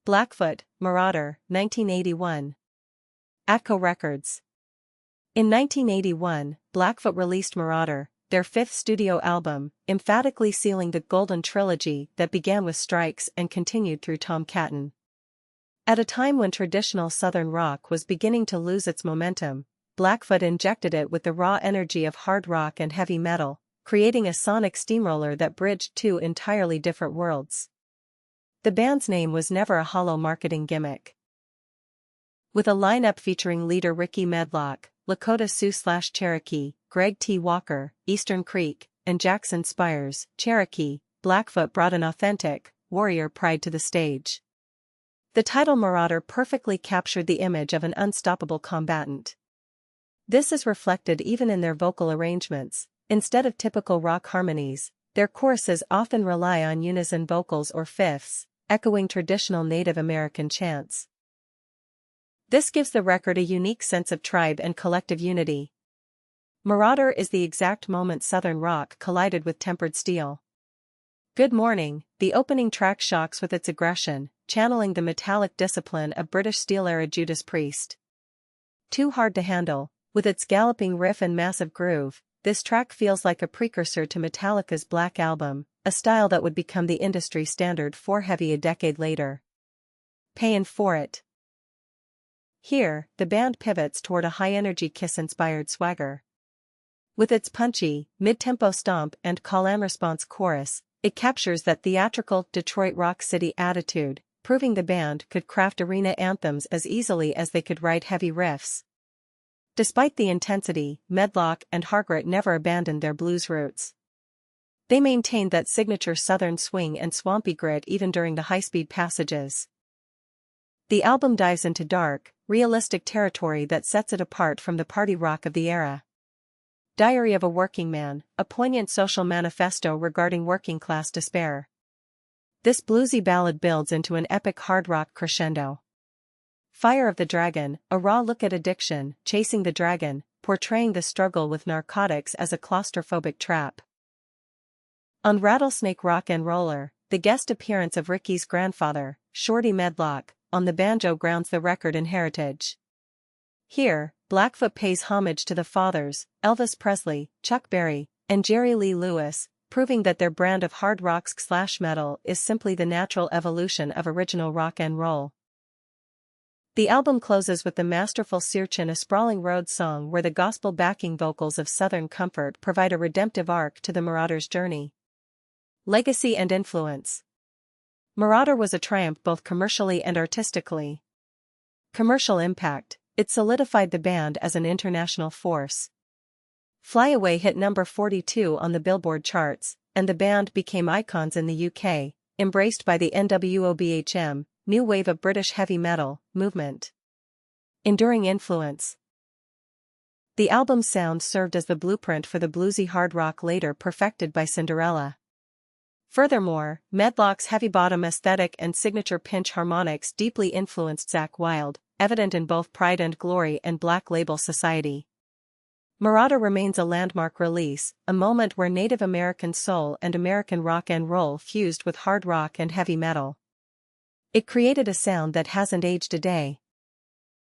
Blackfoot, Marauder, 1981. Atco Records. In 1981, Blackfoot released Marauder, their fifth studio album, emphatically sealing the Golden Trilogy that began with Strikes and continued through Tomcatton. At a time when traditional Southern rock was beginning to lose its momentum, Blackfoot injected it with the raw energy of hard rock and heavy metal, creating a sonic steamroller that bridged two entirely different worlds. The band's name was never a hollow marketing gimmick. With a lineup featuring leader Ricky Medlock, Lakota Sioux/Cherokee, Greg T. Walker, Eastern Creek, and Jackson Spires, Cherokee, Blackfoot brought an authentic, warrior pride to the stage. The title Marauder perfectly captured the image of an unstoppable combatant. This is reflected even in their vocal arrangements. Instead of typical rock harmonies, their choruses often rely on unison vocals or fifths, echoing traditional Native American chants. This gives the record a unique sense of tribe and collective unity. Marauder is the exact moment Southern rock collided with tempered steel. Good Morning, the opening track shocks with its aggression, channeling the metallic discipline of British Steel-era Judas Priest. Too Hard to Handle, with its galloping riff and massive groove, this track feels like a precursor to Metallica's Black Album, a style that would become the industry standard for heavy a decade later. Payin' for It. Here, the band pivots toward a high-energy Kiss-inspired swagger. With its punchy, mid-tempo stomp and call-and-response chorus, it captures that theatrical Detroit Rock City attitude, proving the band could craft arena anthems as easily as they could write heavy riffs. Despite the intensity, Medlock and Hargret never abandoned their blues roots. They maintained that signature Southern swing and swampy grit even during the high-speed passages. The album dives into dark, realistic territory that sets it apart from the party rock of the era. Diary of a Working Man, a poignant social manifesto regarding working-class despair. This bluesy ballad builds into an epic hard rock crescendo. Fire of the Dragon, a raw look at addiction, chasing the dragon, portraying the struggle with narcotics as a claustrophobic trap. On Rattlesnake Rock and Roller, the guest appearance of Ricky's grandfather, Shorty Medlock, on the banjo grounds the record in heritage. Here, Blackfoot pays homage to the fathers, Elvis Presley, Chuck Berry, and Jerry Lee Lewis, proving that their brand of hard rock/metal is simply the natural evolution of original rock and roll. The album closes with the masterful Searchin', a sprawling road song where the gospel backing vocals of Southern comfort provide a redemptive arc to the Marauders' journey. Legacy and influence. Marauder was a triumph both commercially and artistically. Commercial impact, it solidified the band as an international force. Fly Away hit number 42 on the Billboard charts, and the band became icons in the UK, embraced by the NWOBHM, new wave of British heavy metal, movement. Enduring influence. The album's sound served as the blueprint for the bluesy hard rock later perfected by Cinderella. Furthermore, Medlock's heavy-bottom aesthetic and signature pinch harmonics deeply influenced Zakk Wylde, evident in both Pride and Glory and Black Label Society. Marauder remains a landmark release, a moment where Native American soul and American rock and roll fused with hard rock and heavy metal. It created a sound that hasn't aged a day.